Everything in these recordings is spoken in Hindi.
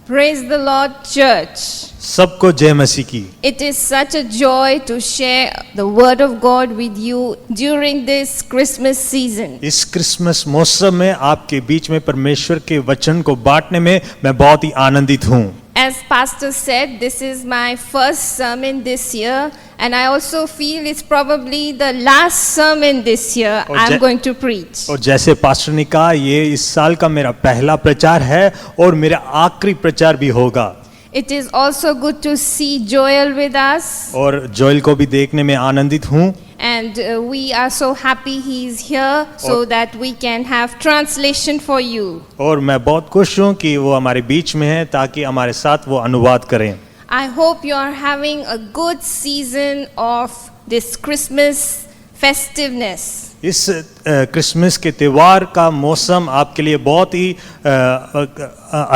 Praise the Lord, church. सबको जय मसीह की। It is such a joy to share the word of God with you during this Christmas season. इस क्रिसमस मौसम में आपके बीच में परमेश्वर के वचन को बांटने में मैं बहुत ही आनंदित हूँ। As Pastor said, this is my first sermon this year, and I also feel it's probably the last sermon this year I'm going to preach. और जैसे पास्टर ने कहा, ये इस साल का मेरा पहला प्रचार है और मेरा आखिरी प्रचार भी होगा। It is also good to see Joel with us. और जोएल को भी देखने में आनंदित हूँ। And we are so happy he is here so that we can have translation for you. और मैं बहुत खुश हूँ कि वो हमारे बीच में है ताकि हमारे साथ वो अनुवाद करें। I hope you are having a good season of this Christmas festiveness. इस क्रिसमस के त्योहार का मौसम आपके लिए बहुत ही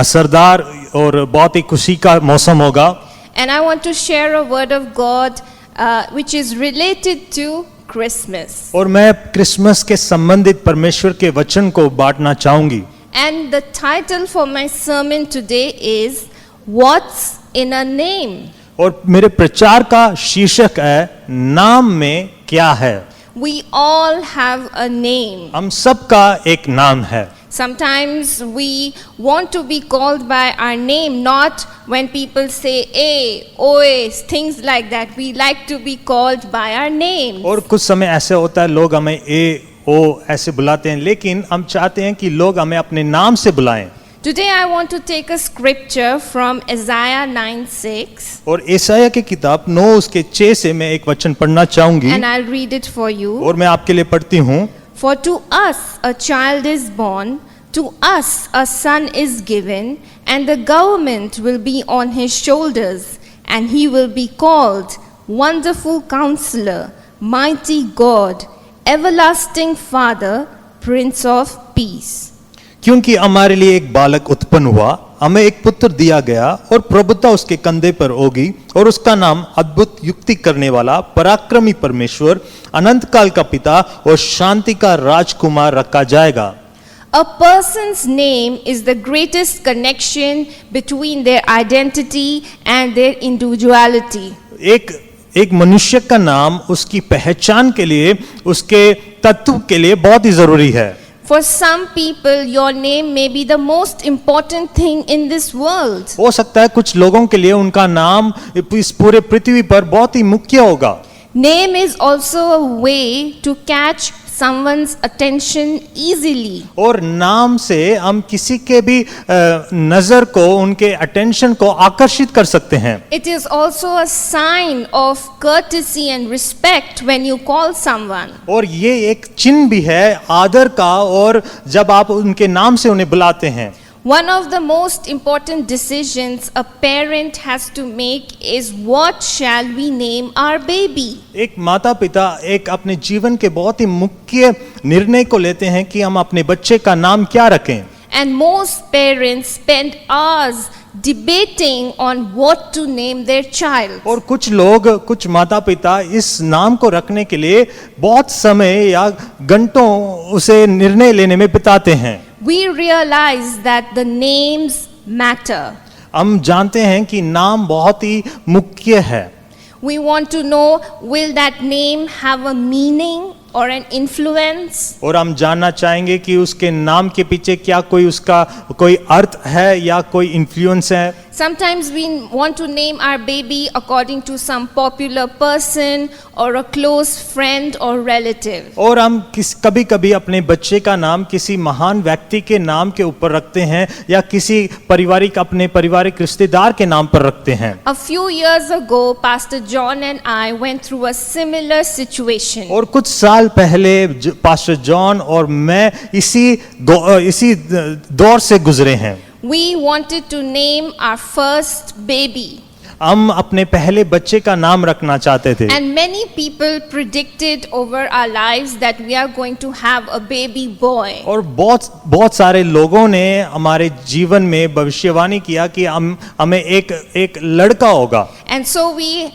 असरदार और बहुत ही खुशी का मौसम होगा। And I want to share a word of God which is related to Christmas. और मैं क्रिसमस के संबंधित परमेश्वर के वचन को बांटना चाहूंगी। And the title for my sermon today is What's in a Name? और मेरे प्रचार का शीर्षक है नाम में क्या है। We all have a name. हम सबका एक नाम है। Sometimes we want to be called by our name, not when people say A, Oe, things like that. We like to be called by our name. और कुछ समय ऐसे होता है लोग हमें ए ओ ऐसे बुलाते हैं, लेकिन हम चाहते हैं कि लोग हमें अपने नाम से बुलाएं। Today I want to take a scripture from Isaiah 9:6. और ईसाया की किताब 9 उसके 6 से मैं एक वचन पढ़ना चाहूंगी And I'll read it for you. और मैं आपके लिए पढ़ती हूँ। For to us a child is born, to us a son is given, and the government will be on his shoulders, and he will be called Wonderful Counselor, Mighty God, Everlasting Father, Prince of Peace. क्योंकि हमारे लिए एक बालक उत्पन्न हुआ, हमें एक पुत्र दिया गया और प्रभुता उसके कंधे पर होगी और उसका नाम अद्भुत युक्ति करने वाला, पराक्रमी परमेश्वर, अनंत काल का पिता और शांति का राजकुमार रखा जाएगा। A person's name is the greatest connection between their identity and their individuality. एक मनुष्य का नाम उसकी पहचान के लिए, उसके तत्व के लिए बहुत ही जरूरी है। For some people, your name may be the most important thing in this world. हो सकता है कुछ लोगों के लिए उनका नाम इस पूरे पृथ्वी पर बहुत ही मुख्य होगा। Name is also a way to catch someone's attention easily. और नाम से हम किसी के भी नजर को, उनके अटेंशन को आकर्षित कर सकते हैं। It is also a sign of courtesy and respect when you call someone. और ये एक चिन्ह भी है आदर का, और जब आप उनके नाम से उन्हें बुलाते हैं। One of the most important decisions a parent has to make is what shall we name our baby? एक माता पिता एक अपने जीवन के बहुत ही मुख्य निर्णय को लेते हैं कि हम अपने बच्चे का नाम क्या रखें। And most parents spend hours debating on what to name their child. और कुछ माता पिता इस नाम को रखने के लिए बहुत समय या घंटों उसे निर्णय लेने में बिताते हैं। We realize that the names matter. हम जानते हैं कि नाम बहुत ही मुख्य है। We want to know, will that name have a meaning or an influence? और हम जानना चाहेंगे कि उसके नाम के पीछे क्या कोई अर्थ है या कोई इन्फ्लुएंस है। Sometimes we want to name our baby according to some popular person or a close friend or relative. और हम कभी-कभी अपने बच्चे का नाम किसी महान व्यक्ति के नाम के ऊपर रखते हैं या किसी अपने पारिवारिक रिश्तेदार के नाम पर रखते हैं। A few years ago, Pastor John and I went through a similar situation. और कुछ साल पहले पास्टर जॉन और मैं इसी दौर से गुजरे हैं। We wanted to name our first baby. हम अपने पहले बच्चे का नाम रखना चाहते थे। And many people predicted over our lives that we are going to have a baby boy. और बहुत सारे लोगों ने हमारे जीवन में भविष्यवाणी किया कि हमें एक लड़का होगा। And so we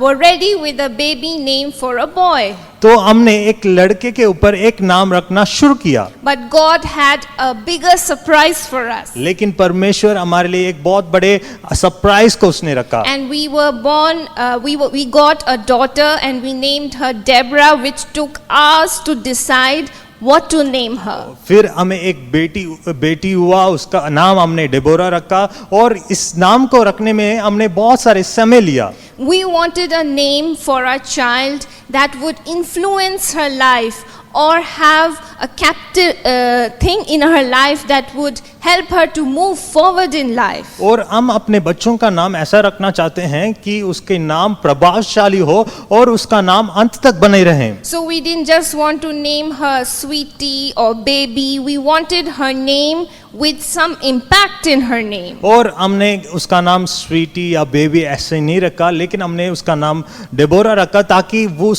were ready with a baby name for a boy. तो हमने एक लड़के के ऊपर एक नाम रखना शुरू किया, But God had a bigger surprise for us. लेकिन परमेश्वर हमारे लिए एक बहुत बड़े सरप्राइज को उसने रखा। And we were born, we got a daughter and we named her Deborah, which took hours to decide what to name her. फिर हमें एक बेटी हुआ, उसका नाम हमने डेबोरा रखा, और इस नाम को रखने में हमने बहुत सारे समय लिया। We wanted a name for our child that would influence her life or have a captive thing in her life that would help her to move forward in life. और हम अपने बच्चों का नाम ऐसा रखना चाहते हैं कि उसके नाम प्रभावशाली हो और उसका नाम अंत तक बने रहे। So we didn't just want to name her Sweetie or Baby. We wanted her name with some impact in her name. और हमने उसका नाम स्वीटी या बेबी ऐसे नहीं रखा, लेकिन हमने उसका नाम डेबोरा रखा ताकि वो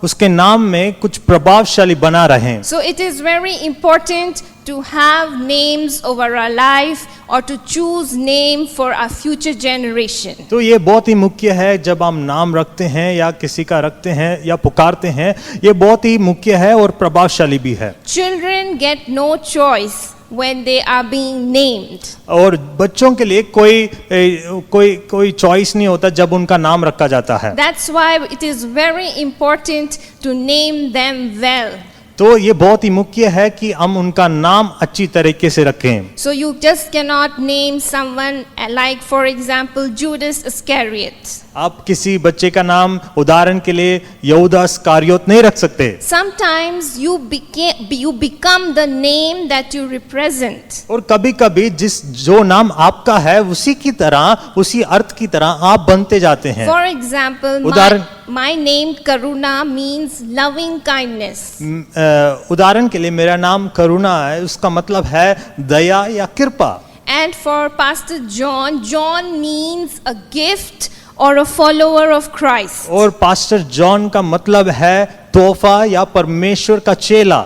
उसके नाम में कुछ प्रभावशाली बना रहे। So it is very important to have names over our life or to choose name for our future generation. तो ये बहुत ही मुख्य है, जब हम नाम रखते हैं या किसी का रखते हैं या पुकारते हैं, ये बहुत ही मुख्य है और प्रभावशाली भी है। Children get no choice when they are being named. और बच्चों के लिए कोई चॉइस नहीं होता जब उनका नाम रखा जाता है। That's why it is very important to name them well. तो ये बहुत ही मुख्य है कि हम उनका नाम अच्छी तरीके से रखें। So you just cannot name someone like, for example, Judas Iscariot. आप किसी बच्चे का नाम उदाहरण के लिए यहूदा इस्करियोत नहीं रख सकते। Sometimes you become the name that you represent. और कभी-कभी जो नाम आपका है उसी की तरह, उसी अर्थ की तरह आप बनते जाते हैं। For example, उदाहरण my name Karuna means loving kindness. उदाहरण के लिए मेरा नाम करुणा है, उसका मतलब है दया या कृपा। And for Pastor John, John means a gift or a follower of Christ. और पास्टर जॉन का मतलब है तोहफा या परमेश्वर का चेला।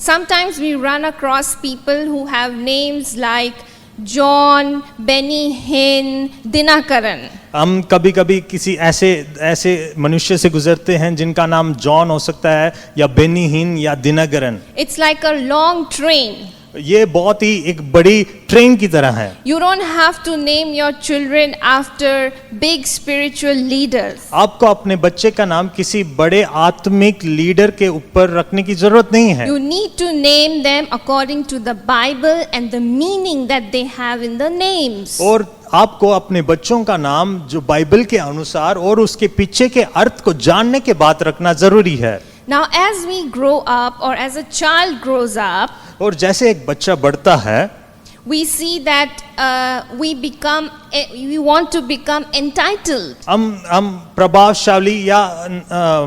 Sometimes we run across people who have names like John, Benny Hinn, Dinakaran. हम कभी-कभी किसी ऐसे मनुष्य से गुजरते हैं जिनका नाम जॉन हो सकता है या बेनी हिन या Dinakaran. It's like a long train. ये बहुत ही एक बड़ी ट्रेन की तरह है। You don't have to name your children after big spiritual leaders. आपको अपने बच्चे का नाम किसी बड़े आत्मिक लीडर के ऊपर रखने की जरूरत नहीं है। You need to name them according to the Bible and the meaning that they have in the names. और आपको अपने बच्चों का नाम जो बाइबल के अनुसार और उसके पीछे के अर्थ को जानने के बाद रखना जरूरी है। Now as we grow up or as a child grows up, और जैसे एक बच्चा बढ़ता है, we see that we want to become entitled. हम प्रभावशाली या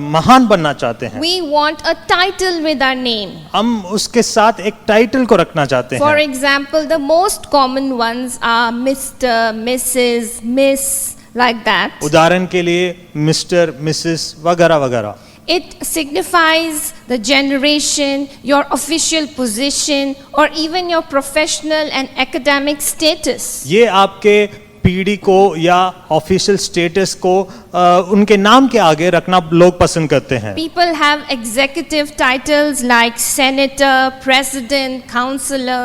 महान बनना चाहते हैं। We want a title with our name. हम उसके साथ एक टाइटल को रखना चाहते For हैं। example, the most common ones are Mr., Mrs., Miss, like that. उदाहरण के लिए मिस्टर, मिसेस वगैरह वगैरह। It signifies the generation, your official position, or even your professional and academic status. ये आपके पीढ़ी को या ऑफिशियल स्टेटस को उनके नाम के आगे रखना लोग पसंद करते हैं। People have executive titles like senator, president, counselor.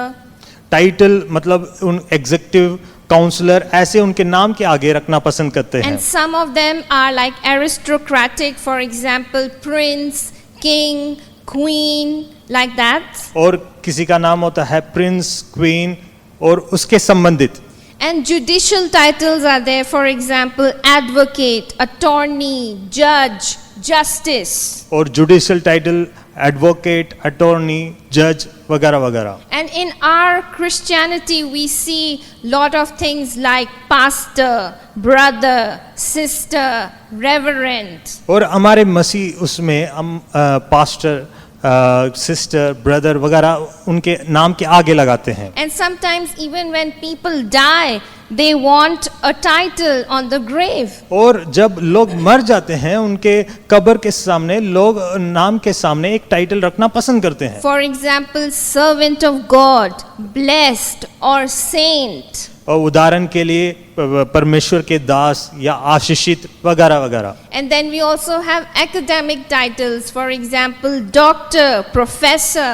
Title मतलब उन एग्जीक्यूटिव काउंसलर ऐसे उनके नाम के आगे रखना पसंद करते हैं। And some of them are like aristocratic, for example, prince, king, queen, like that. और किसी का नाम होता है प्रिंस, क्वीन और उसके संबंधित। And judicial titles are there, for example, advocate, attorney, judge, justice. और जुडिशियल टाइटल एडवोकेट, अटॉर्नी, जज वगैरह वगैरह। And in our Christianity, we see lot of things like pastor, brother, sister, reverend. और हमारे मसीह उसमें हम पास्टर, सिस्टर, ब्रदर वगैरह उनके नाम के आगे लगाते हैं। And sometimes even when people die, they want a title on the grave. और जब लोग मर जाते हैं उनके कब्र के सामने लोग नाम के सामने एक टाइटल रखना पसंद करते हैं। For example, servant of God, blessed or saint. और उदाहरण के लिए परमेश्वर के दास या आशीषित वगैरह वगैरह। And then we also have academic titles, for example, doctor, professor,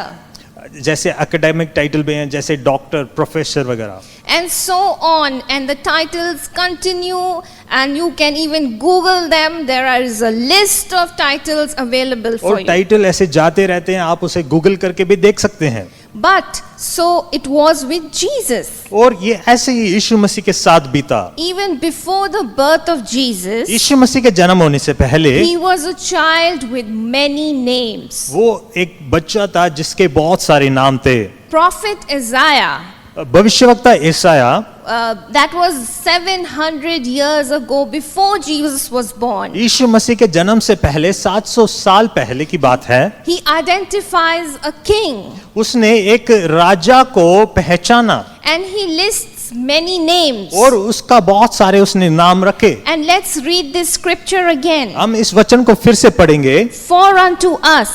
जैसे एकेडमिक टाइटल भी हैं, जैसे डॉक्टर, प्रोफेसर वगैरह। and so on. And the titles continue, and you can even Google them. There is a list of titles available for और you. टाइटल ऐसे जाते रहते हैं, आप उसे गूगल करके भी देख सकते हैं। But so it was with Jesus. और ये ऐसे ही यीशु मसीह के साथ बीता। Even before the birth of Jesus, यीशु मसीह के जन्म होने से पहले he was a child with many names. वो एक बच्चा था जिसके बहुत सारे नाम थे। Prophet Isaiah, भविष्यवक्ता यशायाह, that was 700 years ago, before Jesus was born. यीशु मसीह के जन्म से पहले 700 साल पहले की बात है। He identifies a king, उसने एक राजा को पहचाना and he lists many names. और उसका बहुत सारे उसने नाम रखे। And let's read this scripture again. हम इस वचन को फिर से पढ़ेंगे। For unto us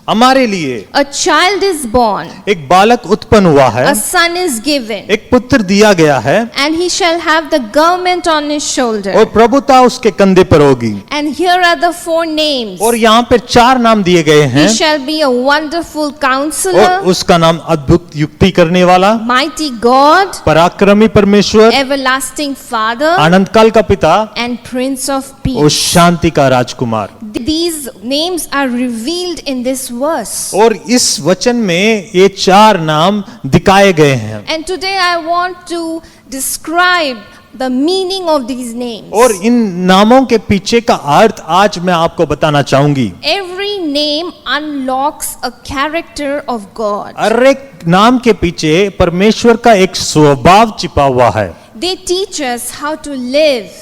हमारे लिए a child is born, एक बालक उत्पन्न हुआ है, a son is given, एक पुत्र दिया गया है and he shall have the government on his shoulder. और प्रभुता उसके कंधे पर होगी। And here are the 4 names. और यहाँ पर 4 नाम दिए गए हैं। He shall be a wonderful और counselor, उसका नाम अद्भुत युक्ति करने वाला, mighty God, पराक्रमी परमेश्वर, everlasting Father, अनंत काल का पिता and Prince of और Peace. शांति का राजकुमार। These names are revealed in this verse. और इस वचन में ये 4 नाम दिखाए गए हैं। And today I want to describe the meaning of these names. और इन नामों के पीछे का अर्थ आज मैं आपको बताना चाहूंगी। Every name unlocks a character of God. हर एक नाम के पीछे परमेश्वर का एक स्वभाव छिपा हुआ है। They teach us how to live.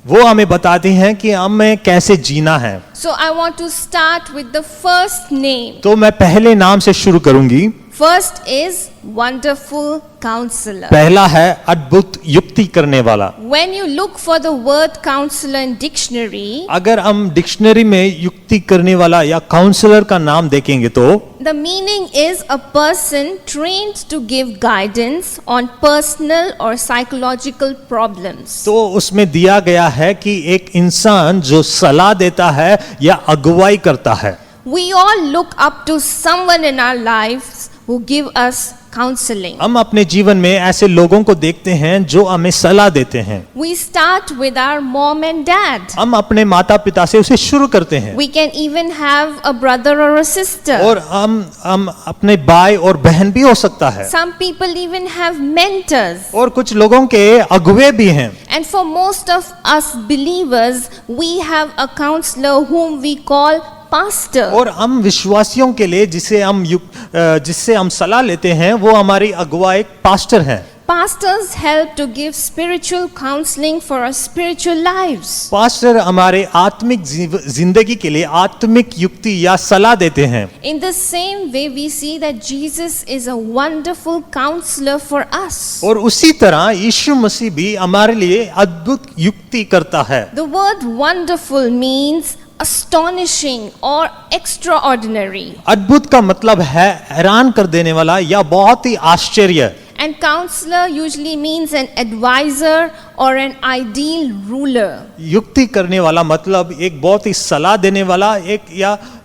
वो हमें बताती हैं कि हमें कैसे जीना है। So I want to start with the first name. तो मैं पहले नाम से शुरू करूंगी। First is Wonderful Counselor. पहला है अद्भुत युक्ति करने वाला। When you look for the word counselor in dictionary, अगर हम डिक्शनरी में युक्ति करने वाला या काउंसलर का नाम देखेंगे तो the meaning is a person trained to give guidance on personal or psychological problems. तो उसमें दिया गया है कि एक इंसान जो सलाह देता है या अगुवाई करता है। We all look up to someone in our lives who give us counseling. हम अपने जीवन में ऐसे लोगों को देखते हैं जो हमें सलाह देते हैं। We start with our mom and dad. हम अपने माता पिता से उसे शुरू करते हैं। We can even have a brother or a sister. और हम अपने भाई और बहन भी हो सकता है। Some people even have mentors. और कुछ लोगों के अगुवे भी हैं। And for most of us believers, we have a counselor whom we call pastor. और हम विश्वासियों के लिए जिससे हम सलाह लेते हैं वो हमारी अगुवा एक पास्टर है। Pastors help to give spiritual counseling for our spiritual lives. Pastor हमारे आत्मिक जिंदगी के लिए आत्मिक युक्ति या सलाह देते हैं। In the same way, we see that Jesus is a wonderful counselor for us. और उसी तरह यीशु मसीह भी हमारे लिए अद्भुत युक्ति करता है। The word wonderful means astonishing or extraordinary. अद्भुत का मतलब है हैरान कर देने वाला या बहुत ही आश्चर्य। And counselor usually means an advisor or an ideal ruler. युक्ति करने वाला मतलब एक बहुत ही सलाह देने वाला एक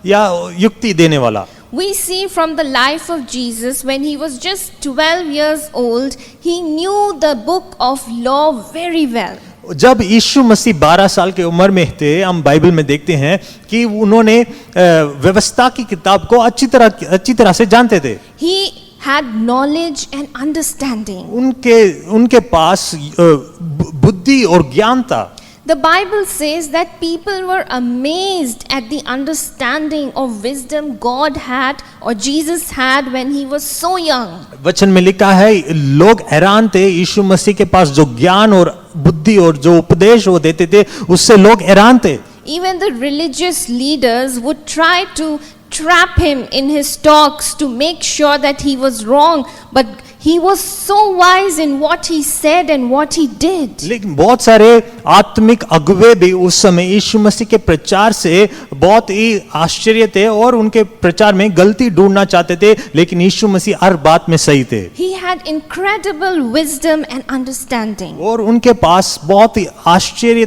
या युक्ति देने वाला। We see from the life of Jesus, when he was just 12 years old, he knew the book of law very well. जब यीशु मसीह 12 साल की उम्र में थे, हम बाइबल में देखते हैं कि उन्होंने व्यवस्था की किताब को अच्छी तरह से जानते थे। He had knowledge and understanding. उनके पास बुद्धि और ज्ञान था। The Bible says that people were amazed at the understanding of wisdom God had or Jesus had when he was so young. वचन में लिखा है लोग हैरान थे यीशु मसीह के पास जो ज्ञान और बुद्धि और जो उपदेश वो देते थे उससे लोग हैरान थे। Even the religious leaders would try to trap him in his talks to make sure that he was wrong, but he was so wise in what he said and what he did. लेकिन बहुत सारे आत्मिक अगुवे भी उस समय यीशु मसीह के प्रचार से बहुत ही आश्चर्य थे और उनके प्रचार में गलती ढूंढना चाहते थे, लेकिन यीशु मसीह हर बात में सही थे He had incredible wisdom and understanding. और उनके पास बहुत ही आश्चर्य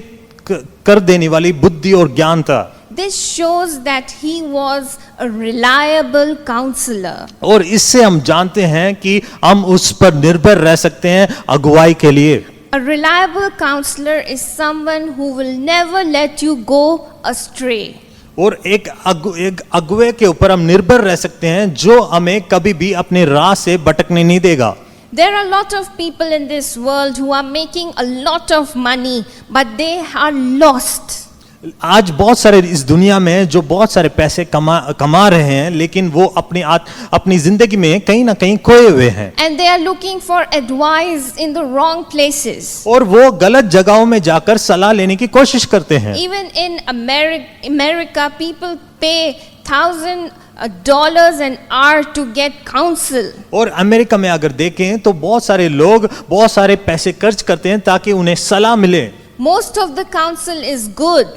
कर देने वाली बुद्धि और ज्ञान था। This shows that he was a reliable counselor. और इससे हम जानते हैं कि हम उस पर निर्भर रह सकते हैं अगुवाई के लिए। A reliable counselor is someone who will never let you go astray. और एक अगुवे के ऊपर हम निर्भर रह सकते हैं जो हमें कभी भी अपने राह से भटकने नहीं देगा। There are a lot of people in this world who are making a lot of money, but they are lost. आज बहुत सारे इस दुनिया में जो बहुत सारे पैसे कमा रहे हैं, लेकिन वो अपनी जिंदगी में कहीं ना कहीं खोए हुए हैं। And they are looking for advice in the wrong places. और वो गलत जगहों में जाकर सलाह लेने की कोशिश करते हैं। Even in America, people pay $1,000 an hour to get counsel. और अमेरिका में अगर देखें तो बहुत सारे लोग बहुत सारे पैसे खर्च करते हैं ताकि उन्हें सलाह मिले। Most of the counsel is good.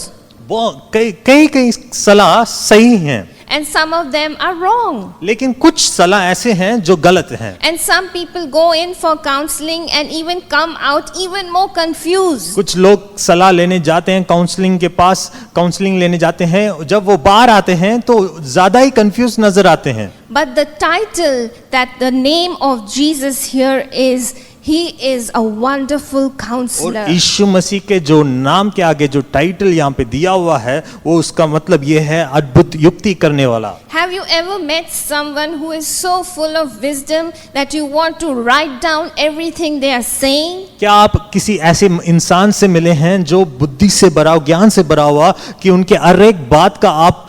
कई सलाह सही हैं, And some of them are wrong. लेकिन कुछ सलाह ऐसे हैं जो गलत हैं। And some people go in for counseling and even come out even more confused. कुछ लोग सलाह लेने जाते हैं, काउंसलिंग लेने जाते हैं, जब वो बाहर आते हैं तो ज्यादा ही कंफ्यूज नजर आते हैं। But the title that the name of Jesus here is, He is a wonderful counselor. और यीशु मसीह के जो नाम के आगे जो टाइटल यहाँ पे दिया हुआ है, वो उसका मतलब ये है अद्भुत युक्ति करने वाला। Have you ever met someone who is so full of wisdom that you want to write down everything they are saying? क्या आप किसी ऐसे इंसान से मिले हैं जो बुद्धि से भरा, ज्ञान से भरा हुआ, कि उनके हर एक बात का आप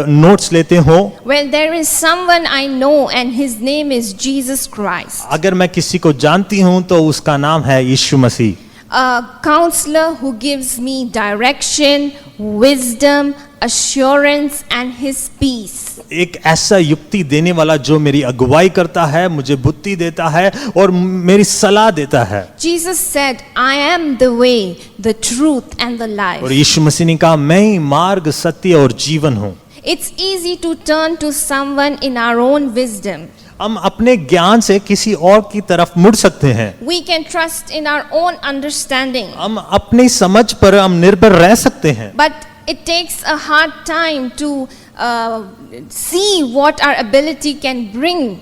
नोट्स लेते हो? Well, there is someone I know and his name is Jesus Christ. अगर मैं किसी को जानती हूँ तो उसका नाम है यीशु मसीह। A counselor who gives me direction, wisdom, assurance and his peace. एक ऐसा युक्ति देने वाला जो मेरी अगुवाई करता है, मुझे बुद्धि देता है और मेरी सलाह देता है। Jesus said, I am the way, the truth and the life. और यीशु मसीह ने कहा, मैं ही मार्ग, सत्य और जीवन हूँ। It's easy to turn to someone in our own wisdom. हम अपने ज्ञान से किसी और की तरफ मुड़ सकते हैं। We can trust in our own understanding. हम अपनी समझ पर हम निर्भर रह सकते हैं। But it takes a hard time to see what our ability can bring.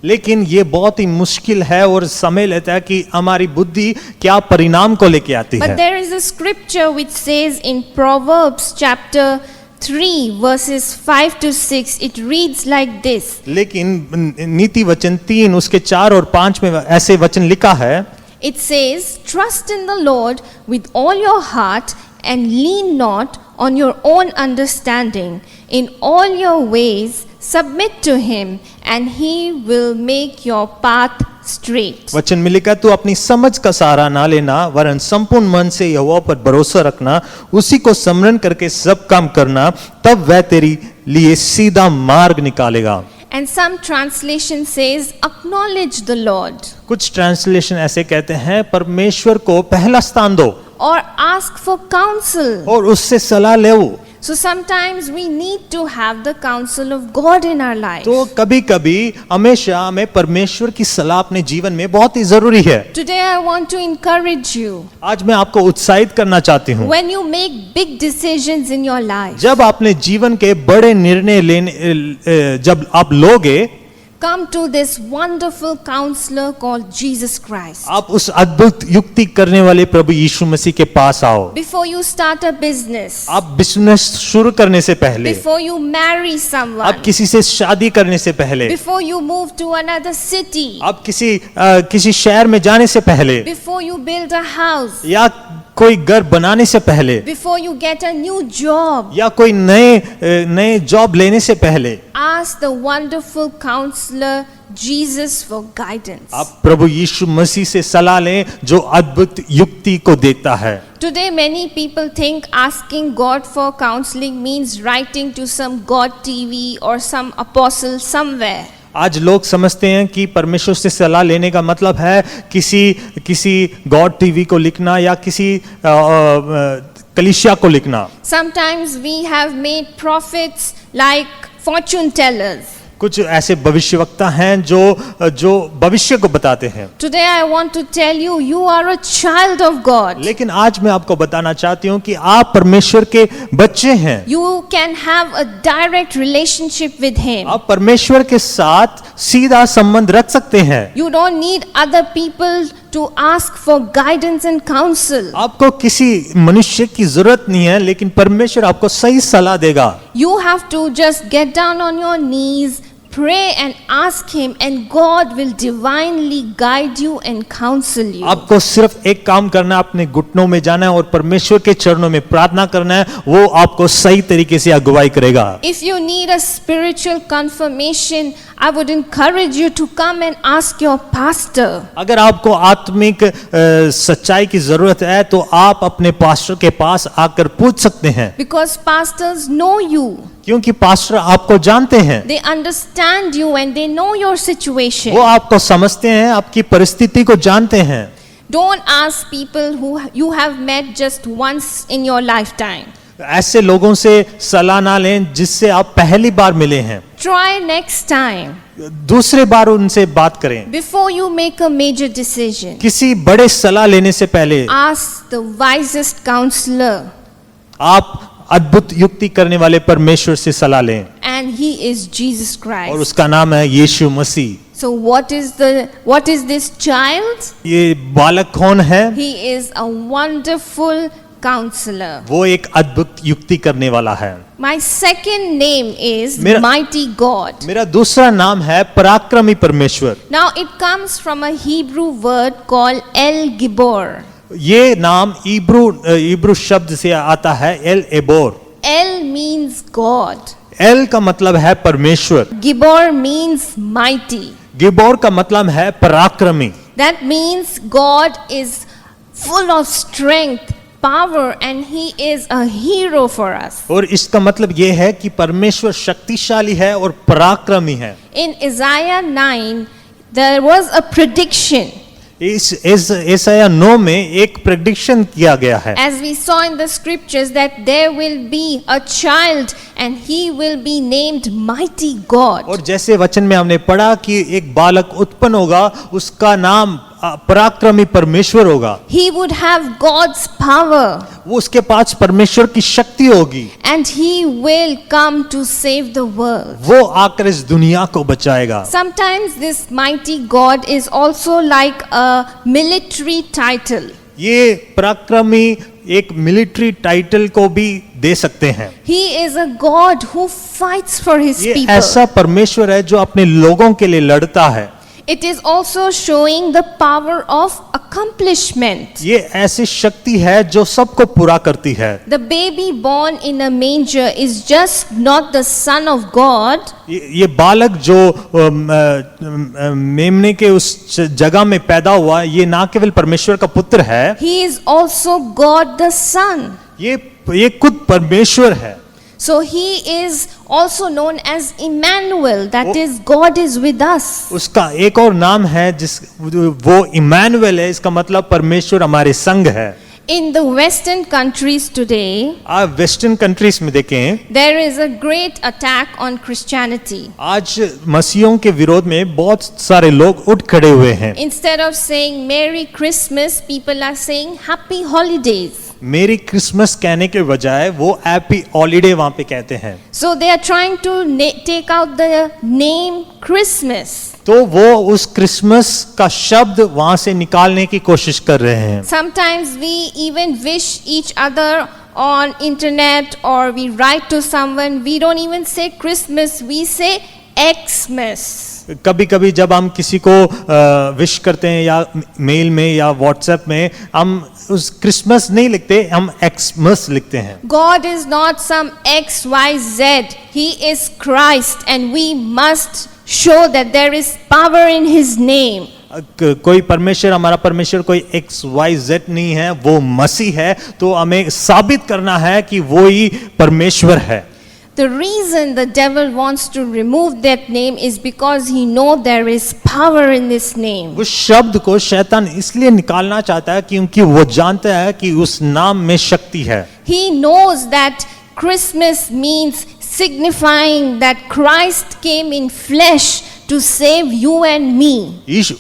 लेकिन ये बहुत ही मुश्किल है और समय लेता है कि हमारी बुद्धि क्या परिणाम को लेके आती But है। there is a scripture which says in Proverbs chapter 3 verses 5 to 6, it reads like this. लेकिन नीति वचन 3 उसके 4 और 5 में ऐसे वचन लिखा है। It says, trust in the Lord with all your heart and lean not on your own understanding. In all your ways submit to him and he will make your path straight. वचन में लिखा, तू अपनी समझ का सहारा ना लेना, वरन संपूर्ण मन से यहोवा पर भरोसा रखना, उसी को स्मरण करके सब काम करना, तब वह तेरी लिए सीधा मार्ग निकालेगा। And some translation says, acknowledge the Lord. कुछ ट्रांसलेशन ऐसे कहते हैं, परमेश्वर को पहला स्थान दो Or ask for counsel. और उससे सलाह ले। So sometimes we need to have the counsel of God in our life. तो कभी कभी हमेशा हमें परमेश्वर की सलाह अपने जीवन में बहुत ही जरूरी है। Today I want to encourage you. आज मैं आपको उत्साहित करना चाहती हूँ। When you make big decisions in your life, जब आपने जीवन के बड़े निर्णय लेने जब आप लोगे, come to this wonderful counselor called Jesus Christ. आप उस अद्भुत युक्ति करने वाले प्रभु यीशु मसीह के पास आओ। Before you start a business, आप बिजनेस शुरू करने से पहले, before you marry someone, आप किसी से शादी करने से पहले, before you move to another city, आप किसी शहर में जाने से पहले, before you build a house, या कोई घर बनाने से पहले, before you get a new job, या कोई नए जॉब लेने से पहले, ask the wonderful counselor Jesus for guidance. आप प्रभु यीशु मसीह से सलाह लें जो अद्भुत युक्ति को देता है। Today, many people think asking God for counseling means writing to some God TV or some apostle somewhere. आज लोग समझते हैं कि परमेश्वर से सलाह लेने का मतलब है किसी गॉड टीवी को लिखना या किसी कलीसिया को लिखना। Sometimes we have made prophets like fortune tellers. कुछ ऐसे भविष्यवक्ता हैं जो भविष्य को बताते हैं। Today I want to tell you, you are a child of God. लेकिन आज मैं आपको बताना चाहती हूँ कि आप परमेश्वर के बच्चे हैं। You can have a direct relationship with Him. आप परमेश्वर के साथ सीधा संबंध रख सकते हैं। You don't need other people to ask for guidance and counsel. आपको किसी मनुष्य की जरूरत नहीं है, लेकिन परमेश्वर आपको सही सलाह देगा। You have to just get down on your knees, pray and ask Him, and God will divinely guide you and counsel you. आपको सिर्फ एक काम करना है, अपने घुटनों में जाना है और परमेश्वर के चरणों में प्रार्थना करना है, वो आपको सही तरीके से अगुवाई करेगा। If you need a spiritual confirmation, I would encourage you to come and ask your pastor. अगर आपको आत्मिक सच्चाई की जरूरत है तो आप अपने पास्टर के पास आकर पूछ सकते हैं, Because pastors know you. क्योंकि पास्टर आपको जानते हैं। They understand you and they know your situation. वो आपको समझते हैं, आपकी परिस्थिति को जानते हैं। Don't ask people who you have met just once in your lifetime. ऐसे लोगों से सलाह ना लें जिससे आप पहली बार मिले हैं। Try next time. दूसरे बार उनसे बात करें। Before you make a major decision, किसी बड़े सलाह लेने से पहले ask the wisest counselor, आप अद्भुत युक्ति करने वाले परमेश्वर से सलाह लें, and He is Jesus और Christ. उसका नाम है यीशु मसीह। So what is this child? ये बालक कौन है? He is a wonderful counselor. वो एक अद्भुत युक्ति करने वाला है। My second name is मेरा- Mighty God. मेरा दूसरा नाम है पराक्रमी परमेश्वर। Now it comes from a Hebrew word called El Gibor. ये नाम इब्रू शब्द से आता है L एबोर। El means God. L का मतलब है परमेश्वर, Gibor means mighty. गिबोर का मतलब है पराक्रमी। That means God is full of strength, power, and He is a hero for us. और इसका मतलब ये है कि परमेश्वर शक्तिशाली है और पराक्रमी है। In Isaiah 9, there was a prediction. इस ईसाया 9 में एक प्रेडिक्शन किया गया है। As we saw in the scriptures, that there will be a child and he will be named Mighty God. और जैसे वचन में हमने पढ़ा कि एक बालक उत्पन्न होगा, उसका नाम पराक्रमी परमेश्वर होगा। He would have God's power वो उसके पास परमेश्वर की शक्ति होगी, and he will come to save the world. वो आकर इस दुनिया को बचाएगा। Sometimes this mighty God is also like a military title. ये पराक्रमी एक मिलिट्री टाइटल को भी दे सकते हैं। He is a God who fights for his ये people. ऐसा परमेश्वर है जो अपने लोगों के लिए लड़ता है। It is also showing the power of accomplishment. ये ऐसी शक्ति है जो सबको पूरा करती है। The baby born in a manger is just not the son of God. ये बालक जो मेमने के उस जगह में पैदा हुआ, ये ना केवल परमेश्वर का पुत्र है, He is also God the Son. ये खुद परमेश्वर है। So he is also known as Emmanuel, that is God is with us. उसका एक और नाम है वो इमैनुअल है, इसका मतलब परमेश्वर हमारे संग है। In the Western countries today, आप वेस्टर्न कंट्रीज में देखें, there is a great attack on Christianity. आज मसीहों के विरोध में बहुत सारे लोग उठ खड़े हुए हैं। Instead of saying Merry Christmas, people are saying Happy Holidays. मेरी क्रिसमस कहने के बजाय वो हैप्पी हॉलीडे वहां पे कहते हैं। So they are trying to take out the name Christmas. तो वो उस क्रिसमस का शब्द वहां से निकालने की कोशिश कर रहे हैं। Sometimes we even wish each other on internet or we write to someone. We don't even say Christmas, we say Xmas. कभी कभी जब हम किसी को विश करते हैं या मेल में या व्हाट्सएप में, हम उस क्रिसमस नहीं लिखते, हम एक्समस लिखते हैं। God is not some XYZ. He is Christ and we must show that there is power in His name. कोई परमेश्वर, हमारा परमेश्वर कोई XYZ नहीं है, वो मसीह है। तो हमें साबित करना है कि वो ही परमेश्वर है। The reason the devil wants to remove that name is because he knows there is power in this name. उस शब्द को शैतान इसलिए निकालना चाहता है क्योंकि वो जानता है कि उस नाम में शक्ति है। He knows that Christmas means signifying that Christ came in flesh to save you and me.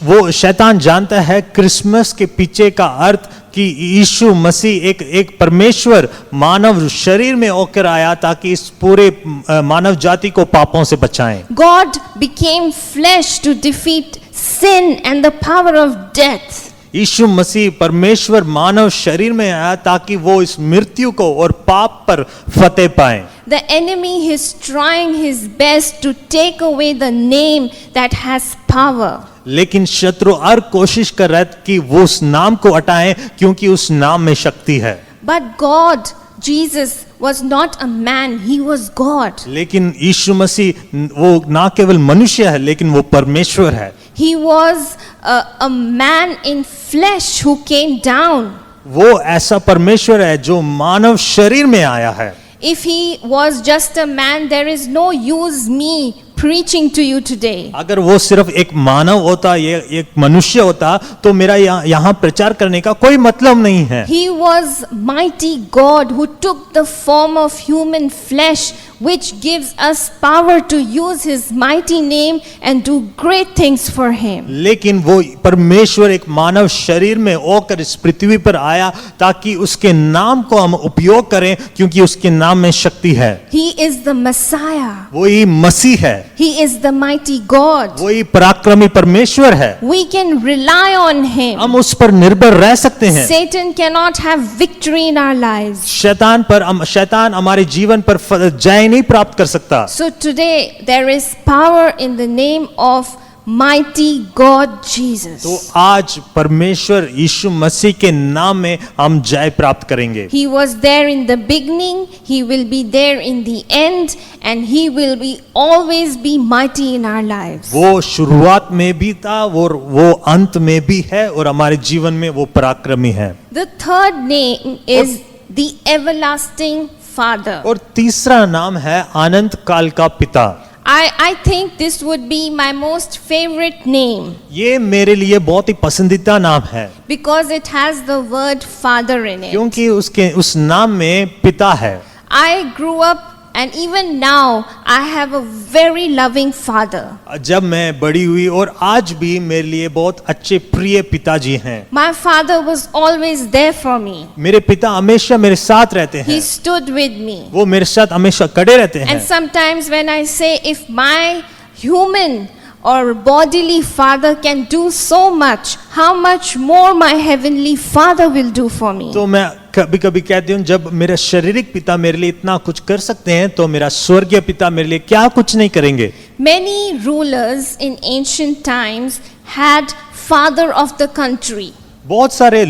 वो शैतान जानता है क्रिसमस के पीछे का अर्थ कि यीशु मसीह एक परमेश्वर मानव शरीर में होकर आया ताकि इस पूरे मानव जाति को पापों से बचाएं। God became flesh to defeat sin and the power of death. यीशु मसीह परमेश्वर मानव शरीर में आया ताकि वो इस मृत्यु को और पाप पर फतेह पाए। The enemy is trying his best to take away the name that has power. लेकिन शत्रु हर कोशिश कर रहा है कि वो उस नाम को हटाएं क्योंकि उस नाम में शक्ति है। But God, Jesus was not a man, he was God. लेकिन यीशु मसीह वो ना केवल मनुष्य है लेकिन वो परमेश्वर है। He was a man in flesh who came down. वो ऐसा परमेश्वर है जो मानव शरीर में आया है। If he was just a man, there is no use me preaching to you today. अगर वो सिर्फ एक मानव होता, ये एक मनुष्य होता, तो मेरा यहाँ प्रचार करने का कोई मतलब नहीं है। He was mighty God who took the form of human flesh, which gives us power to use his mighty name and do great things for him. लेकिन वो परमेश्वर एक मानव शरीर में होकर इस पृथ्वी पर आया ताकि उसके नाम को हम उपयोग करें क्योंकि उसके नाम में शक्ति है। He is the Messiah. वो ही मसीह है। He is the mighty God. वो ही पराक्रमी परमेश्वर है। We can rely on him. हम उस पर निर्भर रह सकते हैं। Satan cannot have victory in our lives. शैतान हमारे जीवन पर जय नहीं प्राप्त कर सकता। So today there is power in the name of mighty God Jesus. तो आज परमेश्वर यीशु मसीह के नाम में हम जय प्राप्त करेंगे। He was there in the beginning, he will be there in the end, and he will be always be mighty in our lives. वो शुरुआत में भी था, वो अंत में भी है और हमारे जीवन में वो पराक्रमी है। The third name is the everlasting Father. और तीसरा नाम है अनंत काल का पिता। I think this would be my most favorite name ये मेरे लिए बहुत ही पसंदीदा नाम है because it has the word father in it. क्योंकि उस नाम में पिता है। I grew up and even now I have a very loving father. जब मैं बड़ी हुई और आज भी मेरे लिए बहुत अच्छे प्रिय पिताजी हैं। My father was always there for me. मेरे पिता हमेशा मेरे साथ रहते हैं। He stood with me. वो मेरे साथ हमेशा खड़े रहते हैं। And sometimes when I say if my human or bodily father can do so much, how much more my heavenly father will do for me. तो मैं कभी कभी कहती हूँ जब मेरा शारीरिक पिता मेरे लिए इतना कुछ कर सकते हैं तो मेरा स्वर्गीय पिता मेरे लिए क्या कुछ नहीं करेंगे। Many rulers in ancient times had father of the country. बहुत सारे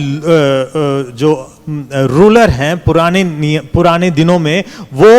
जो रूलर हैं पुराने दिनों में वो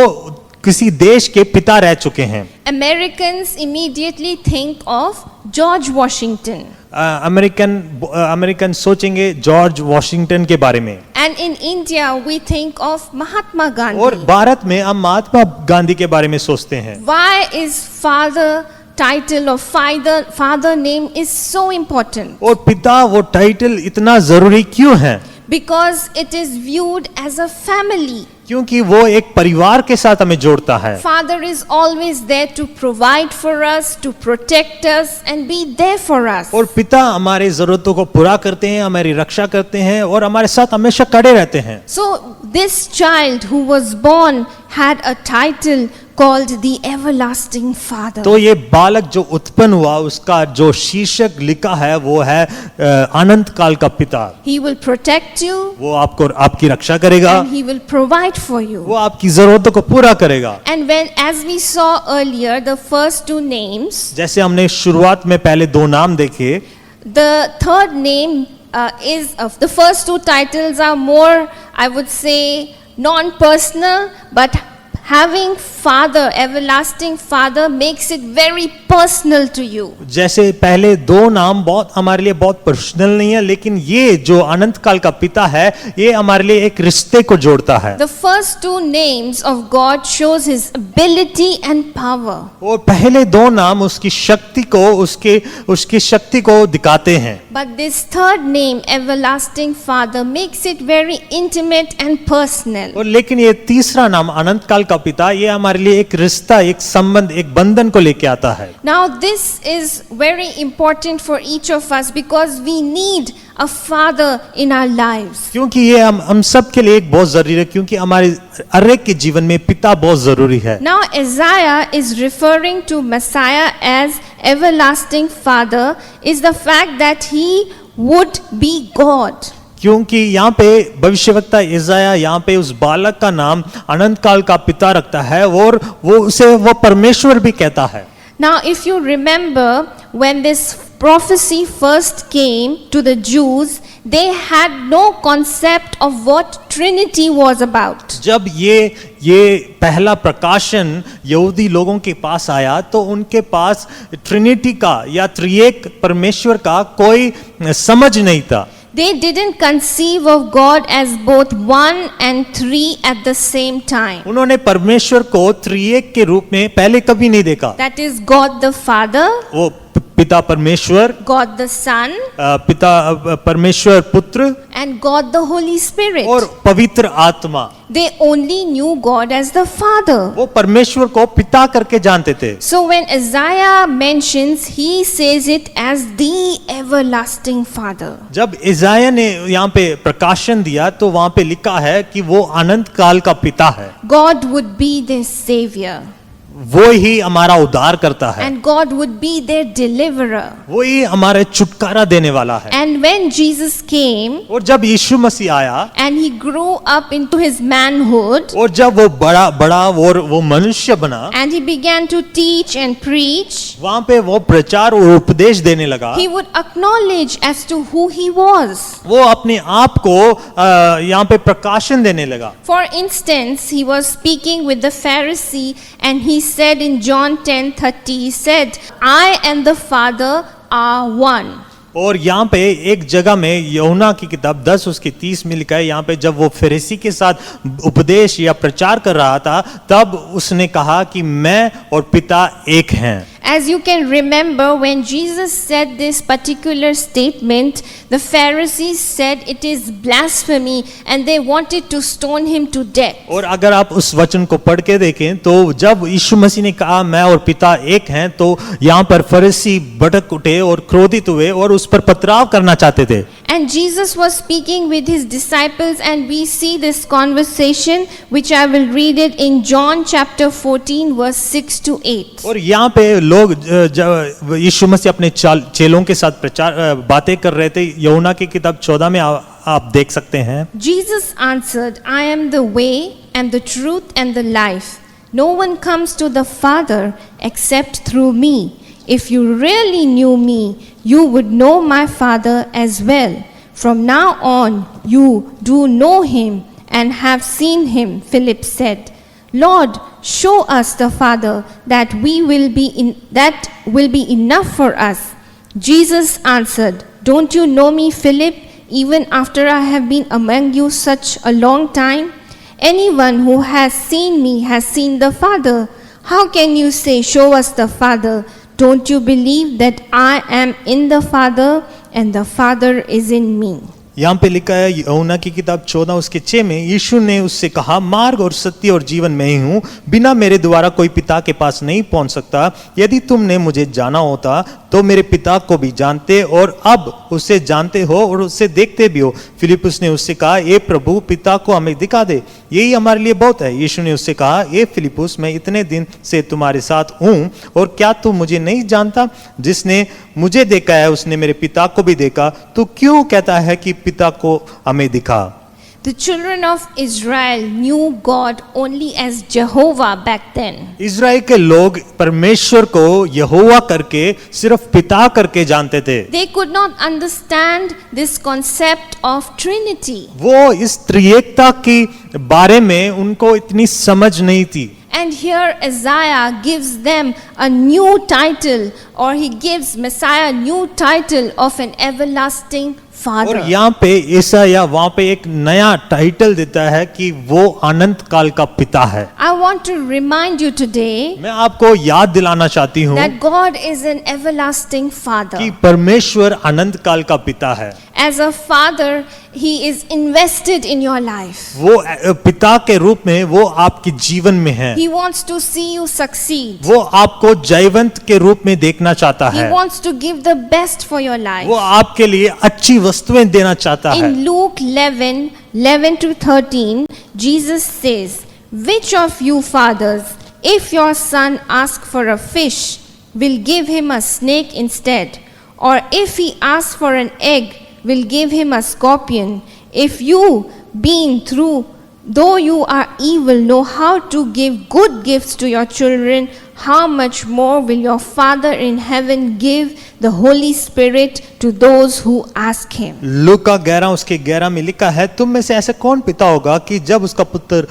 किसी देश के पिता रह चुके हैं। Americans immediately think of George Washington. American सोचेंगे जॉर्ज वॉशिंगटन के बारे में। And in India we think of Mahatma Gandhi. और भारत में हम महात्मा गांधी के बारे में सोचते हैं। Why is father title or father name is so important? और पिता वो टाइटल इतना जरूरी क्यों है? Because it is viewed as a family. क्योंकि वो एक परिवार के साथ हमें जोड़ता है। Father is always there to provide for us, to protect us and be there for us. और पिता हमारी जरूरतों को पूरा करते हैं, हमारी रक्षा करते हैं और हमारे साथ हमेशा खड़े रहते हैं। So this child who was born had a title called the everlasting father. तो ये बालक जो उत्पन्न हुआ उसका जो शीर्षक लिखा है वो है अनंत काल का पिता। He will protect you. वो आपकी रक्षा करेगा। And he will provide for you. वो आपकी जरूरतों को पूरा करेगा। And as we saw earlier, the first two names, जैसे हमने शुरुआत में पहले दो नाम देखे, the third name is of the first two titles are more, I would say, non-personal but having Father, everlasting Father, makes it very personal to you. जैसे पहले दो नाम बहुत हमारे लिए बहुत पर्सनल नहीं है, लेकिन ये जो अनंत काल का पिता है ये हमारे लिए एक रिश्ते को जोड़ता है। The first two names of God shows his ability and power. और पहले दो नाम उसकी शक्ति को उसकी शक्ति को दिखाते हैं। But this third name, everlasting Father, makes it very intimate and personal. और लेकिन ये तीसरा नाम अनंत काल का पिता ये हमारे लिए एक रिश्ता, एक संबंध, एक बंधन को लेके आता है। Now this is very important for each of us because we need a father in our lives. क्योंकि ये हम सब के लिए एक बहुत जरूरी है, क्योंकि हमारे हर एक के जीवन में पिता बहुत जरूरी है। Now Isaiah is referring to Messiah as everlasting Father is the fact that he would be God. क्योंकि यहाँ पे भविष्यवक्ता यशायाह यहाँ पे उस बालक का नाम अनंत काल का पिता रखता है और वो परमेश्वर भी कहता है। Now if you remember when this prophecy first came to the Jews, they had no concept of what Trinity was about. जब ये पहला प्रकाशन यहूदी लोगों के पास आया तो उनके पास ट्रिनिटी का या त्रिएक परमेश्वर का कोई समझ नहीं था। They didn't conceive of God as both one and three at the same time. उन्होंने परमेश्वर को त्रिएक के रूप में पहले कभी नहीं देखा। That is God the Father, वो पिता परमेश्वर, God the Son, पिता परमेश्वर पुत्र and God the Holy Spirit. और पवित्र आत्मा। They only knew God as the Father. वो परमेश्वर को पिता करके जानते थे। So when Isaiah mentions, he says it as the everlasting Father. जब इज़ाया ने यहाँ पे प्रकाशन दिया तो वहाँ पे लिखा है कि वो अनंत काल का पिता है। God would be their savior. वो ही हमारा उद्धार करता है, And God would be their deliverer. वो ही हमारे छुटकारा देने वाला है। And when Jesus came और जब यीशु मसीह आया and he grew up into his manhood और जब वो बड़ा और वो मनुष्य बना, and he began to teach and preach, वहाँ पे वो प्रचार और उपदेश देने लगा। he would acknowledge as to who he was. वो अपने आप को यहाँ पे प्रकाशन देने लगा। For instance, he was speaking with the Pharisee and he said in John 10:30, he said, I and the Father are one. और यहाँ पे एक जगह में यूहन्ना की किताब 10 उसकी 30 में लिखा है, यहाँ पे जब वो फरीसी के साथ उपदेश या प्रचार कर रहा था तब उसने कहा कि मैं और पिता एक हैं। As you can remember, when Jesus said this particular statement, the Pharisees said it is blasphemy and they wanted to stone him to death. और अगर आप उस वचन को पढ़ के देखें तो जब यीशु मसीह ने कहा मैं और पिता एक हैं तो यहाँ पर फरीसी भड़क उठे और क्रोधित हुए और उस पर पथराव करना चाहते थे। And Jesus was speaking with his disciples and we see this conversation which I will read it in John chapter 14 verse 6 to 8. और यहाँ पे लोग जब यीशु मसीह अपने चेलों के साथ बातें कर रहे थे, यूहन्ना की किताब 14 में आप देख सकते हैं। Jesus answered, I am the way and the truth and the life. No one comes to the Father except through me. If you really knew me, you would know my Father as well. From now on, you do know him and have seen him, Philip said. Lord, show us the Father, that will be enough for us. Jesus answered, Don't you know me, Philip, even after I have been among you such a long time? Anyone who has seen me has seen the Father. How can you say, Show us the Father? Don't you believe that I am in the Father and the Father is in me? यहाँ पे लिखा है यूहन्ना की किताब 14 उसके 6 में, यीशु ने उससे कहा मार्ग और सत्य और जीवन मैं ही हूँ, बिना मेरे द्वारा कोई पिता के पास नहीं पहुँच सकता। यदि तुमने मुझे जाना होता तो मेरे पिता को भी जानते और अब उसे जानते हो और उसे देखते भी हो। फिलिपुस ने उससे कहा ए प्रभु, पिता को हमें दिखा दे, यही हमारे लिए बहुत है। यीशु ने उससे कहा ए फिलिपुस, मैं इतने दिन से तुम्हारे साथ हूँ और क्या तू मुझे नहीं जानता? जिसने मुझे देखा है उसने मेरे पिता को भी देखा। तू क्यों कहता है कि पिता को हमें दिखा? The children of Israel knew God only as Jehovah back then. Israel के लोग परमेश्वर को यहोवा करके सिर्फ पिता करके जानते थे। They could not understand this concept of Trinity. वो इस त्रिएकता की बारे में उनको इतनी समझ नहीं थी। And here Isaiah gives them a new title, or he gives Messiah a new title of an everlasting और Father. यहाँ पे ईसाया वहाँ पे एक नया टाइटल देता है कि वो अनंत काल का पिता है। I want to remind you today मैं आपको याद दिलाना चाहती हूँ that God is an everlasting Father. कि परमेश्वर अनंत काल का पिता है। As a father, he is invested in your life. वो पिता के रूप में वो आपके जीवन में है। He wants to see you succeed. वो आपको जयवंत के रूप में देखना चाहता He है। wants to give the best for your life. वो आपके लिए अच्छी वस्तुएं देना चाहता है। In Luke 11 to 13, Jesus says, "Which of you fathers, if your son asks for a fish, will give him a snake instead? Or if he asks for an egg, will give him a scorpion? If you, being true, though you are evil, know how to give good gifts to your children, how much more will your Father in heaven give the Holy Spirit to those who ask him." लूका 11 उसके 11 में लिखा है, तुम में से ऐसा कौन पिता होगा कि जब उसका पुत्र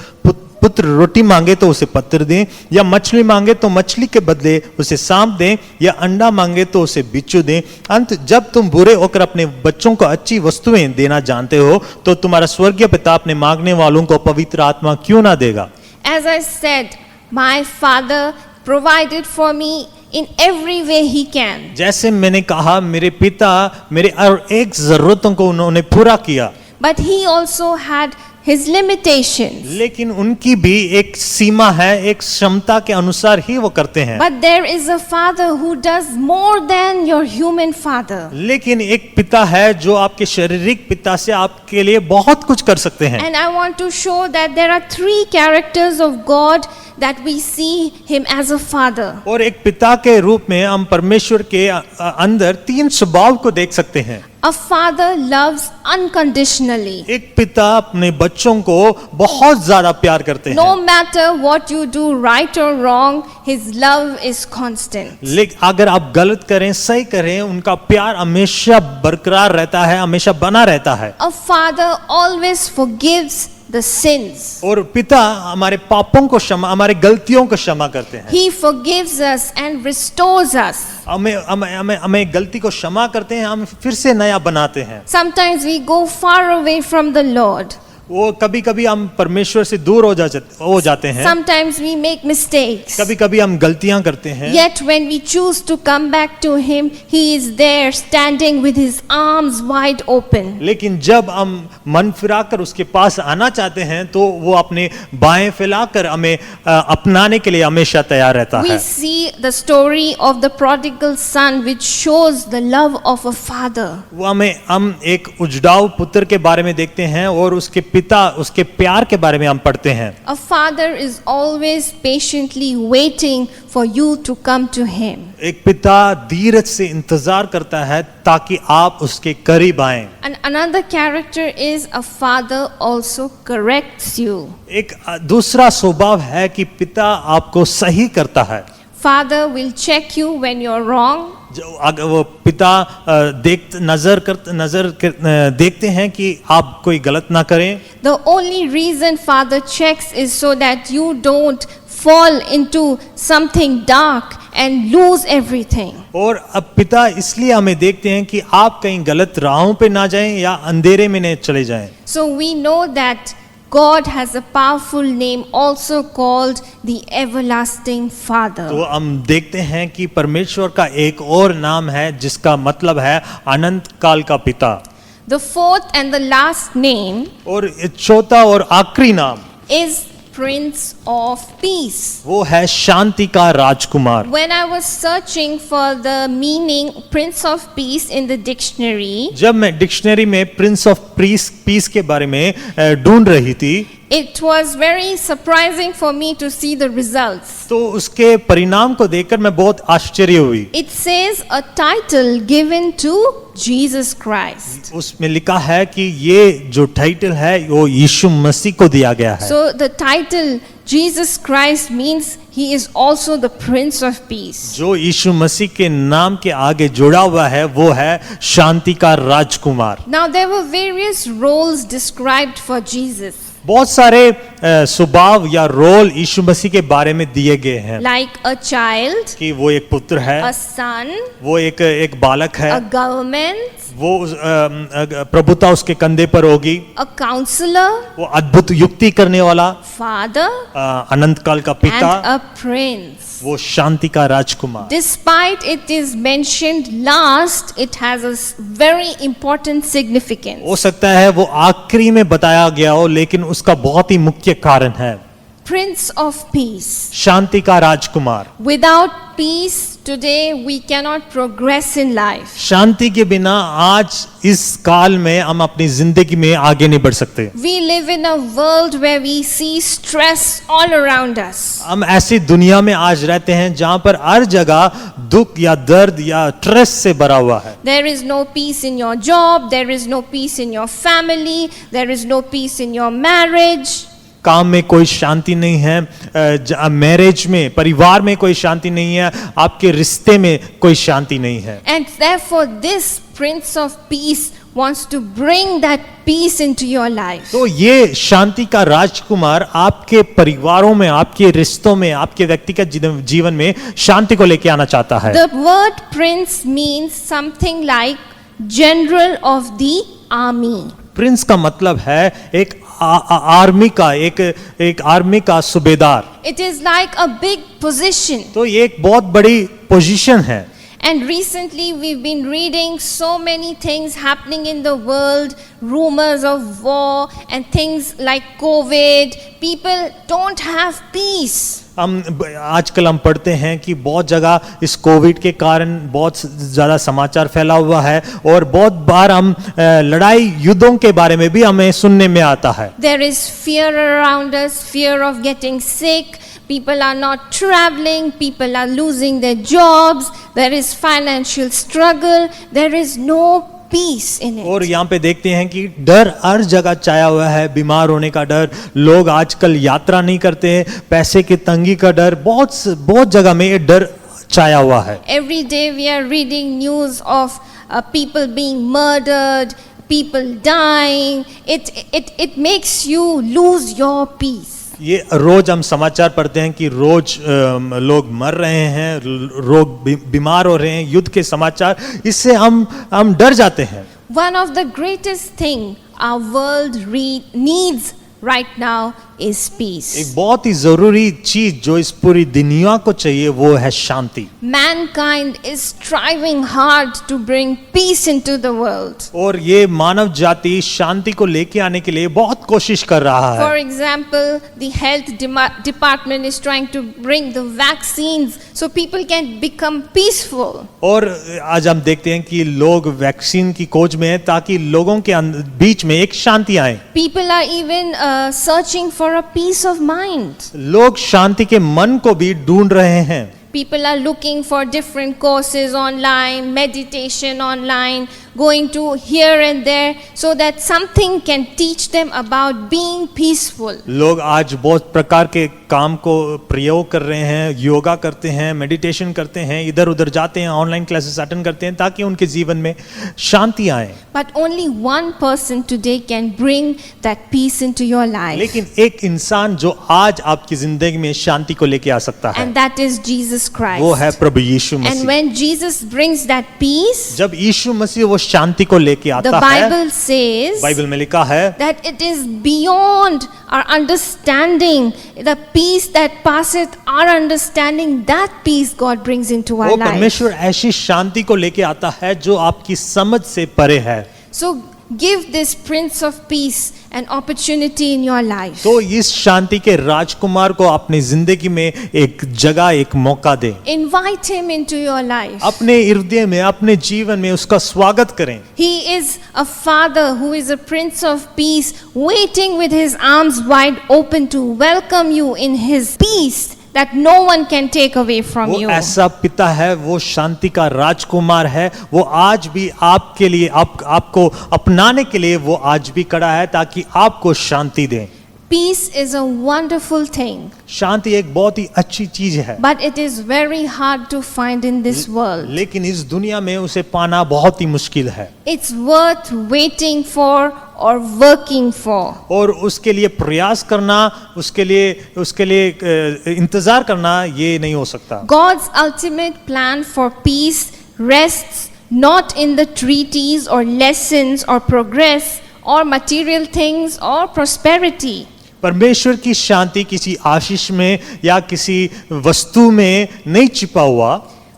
रोटी मांगे तो उसे पत्थर दें, या मछली मांगे तो मछली के बदले उसे सांप दें, या अंडा मांगे तो उसे बिच्छू दें। अंत जब तुम बुरे होकर अपने बच्चों को अच्छी वस्तुएं देना जानते हो, तो तुम्हारा स्वर्गीय पिता अपने मांगने वालों को पवित्र आत्मा क्यों ना देगा। As I said, my Father provided for me in every way he can. जैसे मैंने कहा, मेरे पिता मेरे हर एक जरूरतों को उन्होंने पूरा किया, But he also had his limitations. लेकिन उनकी भी एक सीमा है, एक क्षमता के अनुसार ही वो करते हैं। But there is a Father who does more than your human father. लेकिन एक पिता है जो आपके शारीरिक पिता से आपके लिए बहुत कुछ कर सकते हैं। And I want to show that there are three characters of God that we see him as a father. और एक पिता के रूप में हम परमेश्वर के अंदर तीन स्वभाव को देख सकते हैं। A father loves unconditionally. एक पिता अपने बच्चों को बहुत ज्यादा प्यार करते No हैं। matter what you do, right or wrong, his love is constant. लेकिन अगर आप गलत करें सही करें, उनका प्यार हमेशा बरकरार रहता है, हमेशा बना रहता है। A father always forgives the sins. और पिता हमारे पापों को क्षमा, हमारे गलतियों को क्षमा करते हैं। He forgives us and restores us. हमें गलती को क्षमा करते हैं, हम फिर से नया बनाते हैं। Sometimes we go far away from the Lord. वो कभी कभी हम परमेश्वर से दूर हो जाते हैं। Sometimes we make mistakes. कभी कभी हम गलतियां करते हैं। Yet when we choose to come back to him, he is there standing with his arms wide open. लेकिन जब हम मन फिराकर उसके पास आना चाहते हैं, तो वो अपने बाएं फैलाकर हमें अपनाने के लिए हमेशा तैयार रहता We है। see the story of the prodigal son, which shows the love of a father. वो हम एक उजड़ाऊ पुत्र के बारे में देखते हैं और उसके पिता, उसके प्यार के बारे में हम पढ़ते हैं। A father is always patiently waiting for you to come to him. एक पिता धीरज से इंतजार करता है ताकि आप उसके करीब आएं। And another character is a father also corrects you. एक दूसरा स्वभाव है कि पिता आपको सही करता है। Father will check you when you're wrong. अगर वो पिता देखते हैं कि आप कोई गलत ना करें। The only reason father checks is so that you don't fall into something dark and lose everything. और अब पिता इसलिए हमें देखते हैं कि आप कहीं गलत राहों पे ना जाएं या अंधेरे में न चले जाएं। So we know that God has a powerful name also called the Everlasting Father. तो हम देखते हैं कि परमेश्वर का एक और नाम है जिसका मतलब है अनंत काल का पिता। The fourth and the last name और चौथा और आखिरी नाम is Prince of Peace. वो है शांति का राजकुमार। When I was searching for the meaning Prince of Peace in the dictionary, जब मैं डिक्शनरी में प्रिंस ऑफ पीस के बारे में ढूंढ रही थी, It was very surprising for me to see the results. तो उसके परिणाम को देखकर मैं बहुत आश्चर्य हुई। It says a title given to Jesus Christ. उसमें लिखा है कि ये जो टाइटल है वो यीशु मसीह को दिया गया है। So the title Jesus Christ means he is also the Prince of Peace. जो यीशु मसीह के नाम के आगे जुड़ा हुआ है वो है शांति का राजकुमार। Now there were various roles described for Jesus. बहुत सारे स्वभाव या रोल यीशु मसीह के बारे में दिए गए हैं, Like a child, कि वो एक पुत्र है, a son, वो एक बालक है, a government, वो प्रभुता उसके कंधे पर होगी, a counselor, वो अद्भुत युक्ति करने वाला, father, अनंत काल का and पिता, a prince. वो शांति का राजकुमार। Despite it is mentioned last, it has a very important significance. हो सकता है वो आखिरी में बताया गया हो, लेकिन उसका बहुत ही मुख्य कारण है Prince of Peace. शांति का राजकुमार। Without peace today we cannot progress in life. शांति के बिना आज इस काल में हम अपनी जिंदगी में आगे नहीं बढ़ सकते। We live in a world where we see stress all around us. हम ऐसी दुनिया में आज रहते हैं जहां पर हर जगह दुख या दर्द या स्ट्रेस से भरा हुआ है। There is no peace in your job, there is no peace in your family, there is no peace in your marriage. काम में कोई शांति नहीं है, मैरिज में, परिवार में कोई शांति नहीं है, आपके रिश्ते में कोई शांति नहीं है। And therefore this Prince of Peace wants to bring that peace into your life. तो ये शांति का राजकुमार आपके परिवारों में, आपके रिश्तों में, आपके व्यक्तिगत जीवन में शांति को लेके आना चाहता है। The word prince means something like general of the army. Prince का मतलब है एक आर्मी का, एक आर्मी का सूबेदार। It is like a big position. तो ये एक बहुत बड़ी पोजीशन है। And recently we've been reading so many things happening in the world, rumors of war and things like COVID. People don't have peace. आजकल हम पढ़ते हैं कि बहुत जगह इस कोविड के कारण बहुत ज़्यादा समाचार फैला हुआ है और बहुत बार हम लड़ाई युद्धों के बारे में भी हमें सुनने में आता है। There is fear around us, fear of getting sick. People are not traveling, people are losing their jobs, there is financial struggle, there is no peace in it. और यहाँ पे देखते हैं कि डर हर जगह छाया हुआ है, बीमार होने का डर, लोग आजकल यात्रा नहीं करते हैं, पैसे की तंगी का डर, बहुत जगह में ये डर छाया हुआ है। Every day we are reading news of people being murdered, people dying. It makes you lose your peace. ये रोज हम समाचार पढ़ते हैं कि रोज लोग मर रहे हैं, लोग बीमार हो रहे हैं, युद्ध के समाचार, इससे हम डर जाते हैं। One of the greatest thing our world needs right now is peace. एक बहुत ही जरूरी चीज जो इस पूरी दुनिया को चाहिए वो है शांति। Mankind is striving hard to bring peace into the world. और ये मानव जाति शांति को लेके आने के लिए बहुत कोशिश कर रहा है। For example, the health department is trying to bring the vaccines so people can become peaceful. और आज हम देखते हैं कि लोग वैक्सीन की खोज में हैं ताकि लोगों के बीच में एक शांति आए। People are even searching for a peace of mind. लोग शांति के मन को भी ढूंढ रहे हैं। People are looking for different courses online, meditation online, going to here and there so that something can teach them about being peaceful. लोग आज बहुत प्रकार के काम को प्रयोग कर रहे हैं, योगा करते हैं, मेडिटेशन करते हैं, इधर उधर जाते हैं, ऑनलाइन क्लासेस अटेंड करते हैं ताकि उनके जीवन में शांति आए। But only one person today can bring that peace into your life. लेकिन एक इंसान जो आज आपकी जिंदगी में शांति को लेके आ सकता है, And that is Jesus Christ. वो है प्रभु यीशु And Masih. when Jesus brings that peace, जब यीशु मसीह वो शांति को लेके the आता है, Bible says बाइबल में लिखा है that it is beyond our understanding, the peace that passeth our understanding, that peace God brings into our वो life. परमेश्वर ऐसी शांति को लेके आता है जो आपकी समझ से परे है। So give this Prince of Peace an opportunity in your life. तो इस शांति के राजकुमार को अपनी जिंदगी में एक जगह, एक मौका दें। Invite him into your life. अपने हृदय में, अपने जीवन में उसका स्वागत करें। He is a father who is a Prince of Peace, waiting with his arms wide open to welcome you in his peace that no one can take away from वो you. ऐसा पिता है, वो शांति का राजकुमार है। वो आज भी आपके लिए, आपको अपनाने के लिए वो आज भी खड़ा है ताकि आपको शांति दे। Peace is a wonderful thing, शांति एक बहुत ही अच्छी चीज है, but it is very hard to find in this world. लेकिन इस दुनिया में उसे पाना बहुत ही मुश्किल है It's worth waiting for or working for. और उसके लिए प्रयास करना, उसके लिए इंतजार करना ये नहीं हो सकता। God's ultimate plan for peace rests not in the treaties or lessons or progress or material things or prosperity. परमेश्वर की शांति किसी आशीष में या किसी वस्तु में नहीं छिपा हुआ।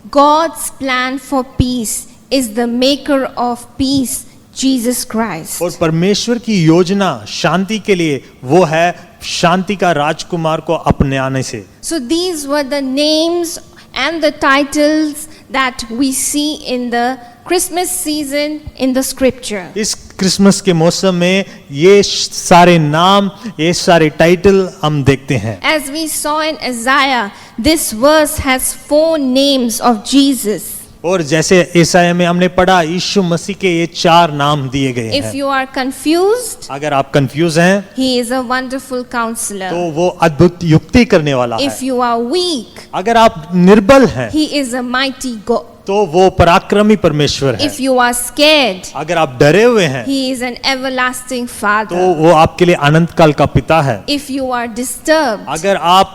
God's plan for peace is the maker of peace, Jesus Christ. और परमेश्वर की योजना शांति के लिए वो है शांति का राजकुमार को अपने आने से। So these were the names and the titles that we see in the Christmas season in the scripture. इस क्रिसमस के मौसम में ये सारे नाम, ये सारे टाइटल हम देखते हैं। As we saw in Isaiah, this verse has 4 names of Jesus. और जैसे ईसाया में हमने पढ़ा, यीशु मसीह के ये 4 नाम दिए गए If हैं। you are confused, अगर आप कंफ्यूज हैं he is a wonderful counselor. तो वो अद्भुत युक्ति करने वाला है। If you are weak, अगर आप निर्बल हैं he is a mighty God. तो वो पराक्रमी परमेश्वर है। If you are scared, अगर आप डरे हुए हैं he is an everlasting तो father. वो आपके लिए अनंत काल का पिता है। If you are disturbed, अगर आप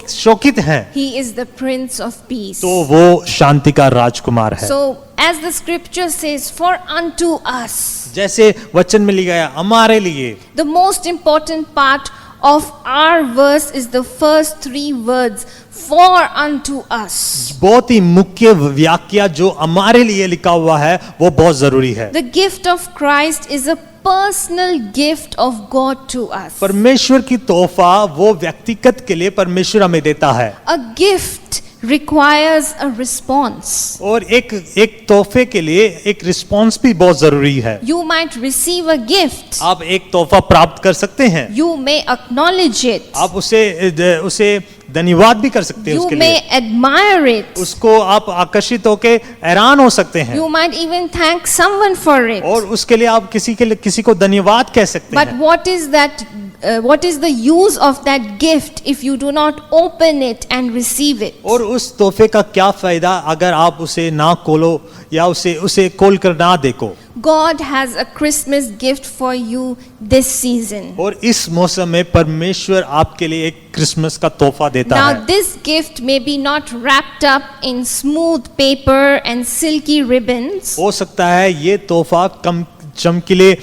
शोकित हैं he is the Prince of Peace. तो वो शांति का राजकुमार है। So, as the scripture says, for unto us, जैसे वचन में लिखा है हमारे लिए, the most important part of our verse is the first 3 words, for unto us. बहुत ही मुख्य व्याख्या जो हमारे लिए लिखा हुआ है वो बहुत जरूरी है। The gift of Christ is a personal gift of God to us. परमेश्वर की तोहफा वो व्यक्तिगत के लिए परमेश्वर हमें देता है। A gift requires a response. और एक तोहफे के लिए एक रिस्पॉन्स भी बहुत जरूरी है। You might receive a gift. आप एक तोहफा प्राप्त कर सकते हैं, You may acknowledge it. आप उसे धन्यवाद भी कर सकते हैं You उसके may लिए, admire it. उसको आप आकर्षित होके हैरान हो सकते हैं You might even thank someone for it. और उसके लिए आप किसी को धन्यवाद कह सकते But हैं। what is the use of that gift if you do not open it and receive it? और उस तोहफे का क्या फायदा अगर आप उसे ना खोलो या उसे खोल कर ना देखो। God has a Christmas gift for you this season. और इस मौसम में परमेश्वर आपके लिए एक क्रिसमस का तोहफा देता Now है। this gift may be not wrapped up in smooth paper and silky ribbons, हो सकता है ये तोहफा कम चमकीले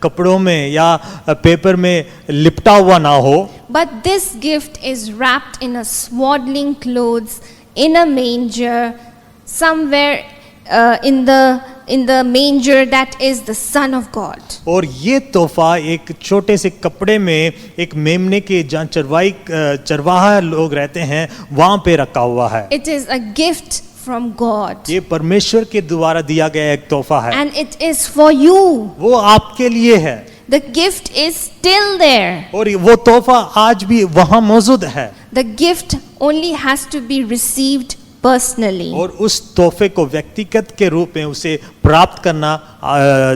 कपड़ों में या पेपर में लिपटा हुआ ना हो, but this gift is wrapped in a swaddling clothes in a manger somewhere in the manger that is the Son of God. और ये तोहफा एक छोटे से कपड़े में एक मेमने के जहाँ चरवाहा लोग रहते हैं वहां पे रखा हुआ है। It is a gift from God, ये परमेश्वर के द्वारा दिया गया एक तोहफा है, and it is for you. वो आपके लिए है The gift is still there. और वो तोहफा आज भी वहां मौजूद है। The gift only has to be received personally. और उस तोहफे को व्यक्तिगत के रूप में उसे प्राप्त करना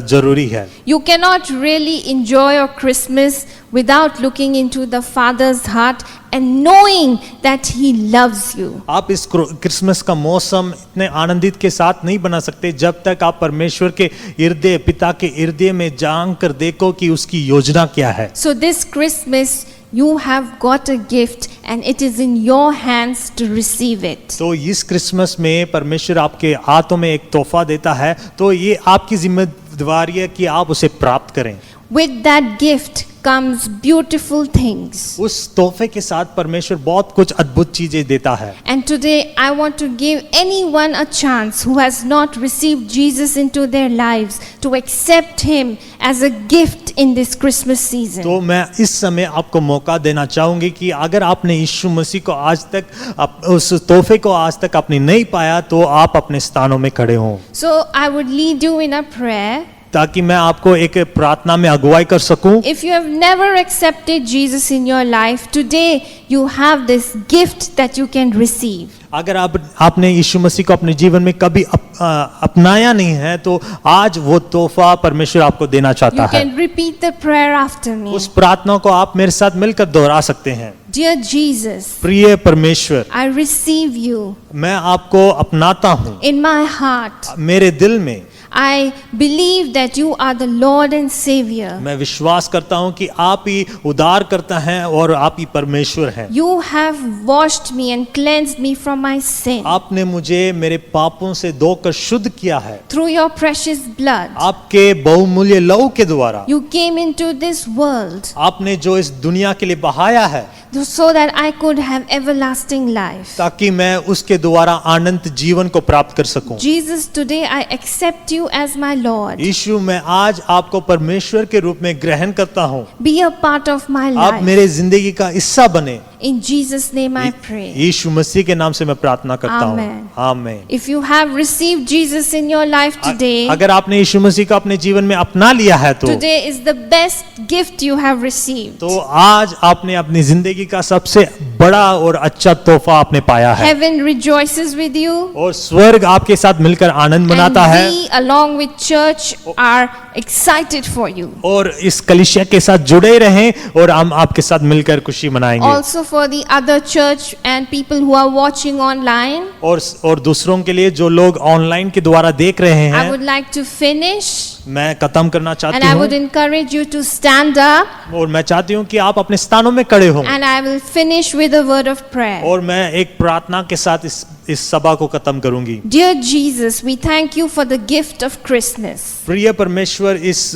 जरूरी है। You cannot really enjoy your Christmas without looking into the Father's heart and knowing that He loves you. आप इस क्रिसमस का मौसम इतने आनंदित के साथ नहीं बना सकते जब तक आप परमेश्वर के हृदय, पिता के हृदय में जान कर देखो कि उसकी योजना क्या है। So this Christmas you have got a gift and it is in your hands to receive it. तो इस क्रिसमस में परमेश्वर आपके हाथों में एक तोहफा देता है, तो ये आपकी जिम्मेदारी है कि आप उसे प्राप्त करें। With that gift comes beautiful things. उस तोहफे के साथ परमेश्वर बहुत कुछ अद्भुत चीजें देता है। And today I want to give anyone a chance who has not received Jesus into their lives to accept him as a gift in this Christmas season. तो मैं इस समय आपको मौका देना चाहूंगी कि अगर आपने यीशु मसीह को आज तक उस तोहफे को आज तक आपने नहीं पाया तो आप अपने स्थानों में खड़े हों, So I would lead you in a prayer. ताकि मैं आपको एक प्रार्थना में अगुवाई कर सकूं। If you have never accepted Jesus in your life, today you have this gift that you can receive. अगर आपने यीशु मसीह को अपने जीवन में कभी अपनाया नहीं है तो आज वो तोहफा परमेश्वर आपको देना चाहता You है। can repeat the prayer after me. उस प्रार्थना को आप मेरे साथ मिलकर दोहरा सकते हैं। Dear Jesus, प्रिय परमेश्वर, I receive you मैं आपको अपनाता हूँ in my heart. मेरे दिल में। I believe that you are the Lord and Savior. मैं विश्वास करता हूँ कि आप ही उद्धार करता हैं और आप ही परमेश्वर हैं। You have washed me and cleansed me from my sin. आपने मुझे मेरे पापों से धोकर शुद्ध किया है Through your precious blood, आपके बहुमूल्य लहू के द्वारा। you came into this world आपने जो इस दुनिया के लिए बहाया है so that I could have everlasting life. ताकि मैं उसके द्वारा अनंत जीवन को प्राप्त कर सकूं। Jesus, today I accept you as my Lord. यीशु, मैं आज आपको परमेश्वर के रूप में ग्रहण करता हूँ। Be a part of my आप life. मेरे जिंदगी का हिस्सा बने। In Jesus' name I pray. यीशु मसीह के नाम से मैं प्रार्थना करता हूँ। Amen. आमीन। If you have received Jesus in your life today, अगर आपने यीशु मसीह को अपने जीवन में अपना लिया है तो today is the best gift you have received. तो आज आपने अपनी जिंदगी का सबसे बड़ा और अच्छा तोहफा आपने पाया है। Heaven rejoices with you. और स्वर्ग आपके साथ मिलकर आनंद मनाता And है। we, along with church, are excited for you. और इस कलीसिया के साथ जुड़े रहें और हम आपके साथ मिलकर खुशी मनाएंगे। Also for the other church and people who are watching online, और दूसरों के लिए जो लोग ऑनलाइन के द्वारा देख रहे I हैं, would like to finish मैं खत्म करना and चाहती I हूँ would encourage you to stand up और मैं चाहती हूँ कि आप अपने स्थानों में खड़े हों and I will finish with a word of prayer. और मैं एक प्रार्थना के साथ इस सभा को खत्म करूंगी। Dear Jesus, we thank you for the gift of Christmas. प्रिय परमेश्वर, इस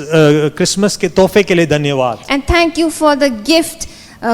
क्रिसमस के तोहफे के लिए धन्यवाद। And thank you for the gift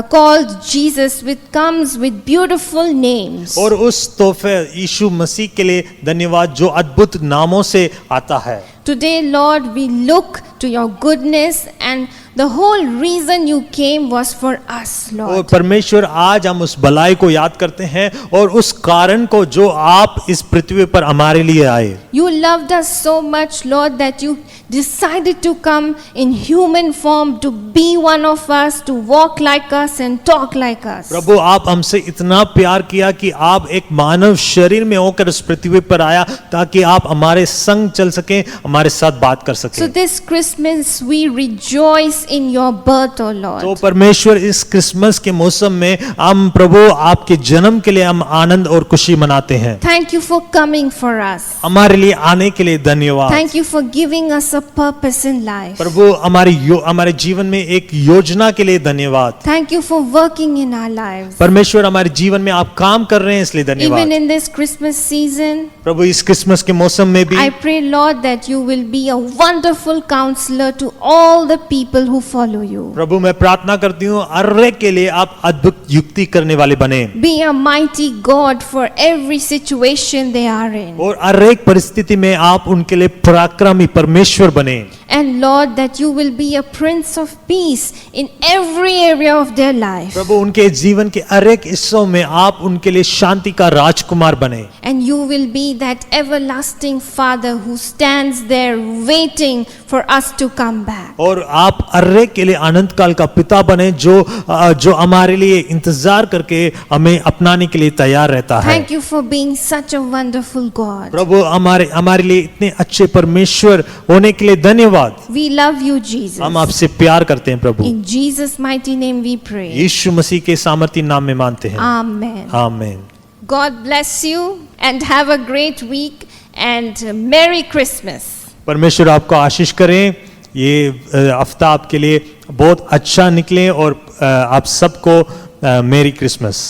called Jesus, which comes with beautiful names. और उस तोहफे यीशु मसीह के लिए धन्यवाद जो अद्भुत नामों से आता है। Today, Lord, we look to your goodness, and the whole reason you came was for us, और Lord. परमेश्वर, आज हम उस भलाई को याद करते हैं और उस कारण को जो आप इस पृथ्वी पर हमारे लिए आए। You loved us so much, Lord, that you decided to come in human form to be one of us, to walk like us and talk like us. प्रभु, आप हमसे इतना प्यार किया कि आप एक मानव शरीर में होकर इस पृथ्वी पर आया ताकि आप हमारे संग चल सकें, हमारे साथ बात कर So सकें। this Christmas we rejoice in your birth, O Lord. तो परमेश्वर, इस क्रिसमस के मौसम में हम प्रभु आपके जन्म के लिए हम आनंद और खुशी मनाते हैं। Thank you for coming for us. हमारे लिए आने के लिए धन्यवाद। Thank you for giving us a purpose in life. प्रभु, हमारे जीवन में एक योजना के लिए धन्यवाद। Thank you for working in our lives. परमेश्वर, हमारे जीवन में आप काम कर रहे हैं, इसलिए Even धन्यवाद। in this Christmas season, प्रभु, इस क्रिसमस के मौसम में भी I pray, Lord, that you will be a wonderful counselor to all the people who follow you. प्रभु, मैं प्रार्थना करती हूँ हर एक के लिए आप अद्भुत युक्ति करने वाले बने Be a mighty God for every situation they are in. और हर एक परिस्थिति में आप उनके लिए पराक्रमी परमेश्वर बने। And Lord, that you will be a Prince of Peace in every area of their life. प्रभु, उनके जीवन के हर एक हिस्सों में आप उनके लिए शांति का राजकुमार बने। And you will be that everlasting Father who stands there waiting for us to come back. और आप हर एक के लिए अनंत काल का पिता बने जो हमारे लिए इंतजार करके हमें अपनाने के लिए तैयार रहता है। Thank you for being such a wonderful God. प्रभु, हमारे लिए इतने अच्छे परमेश्वर होने के लिए धन्यवाद। We love you, Jesus. हम आपसे प्यार करते हैं प्रभु। In Jesus' mighty name we pray. यीशु मसीह के सामर्थी नाम में मानते हैं। Amen. आमीन। God bless you and have a great week and Merry Christmas. परमेश्वर आपको आशीष करें। ये हफ्ता आपके लिए बहुत अच्छा निकले और आप सबको मेरी क्रिसमस।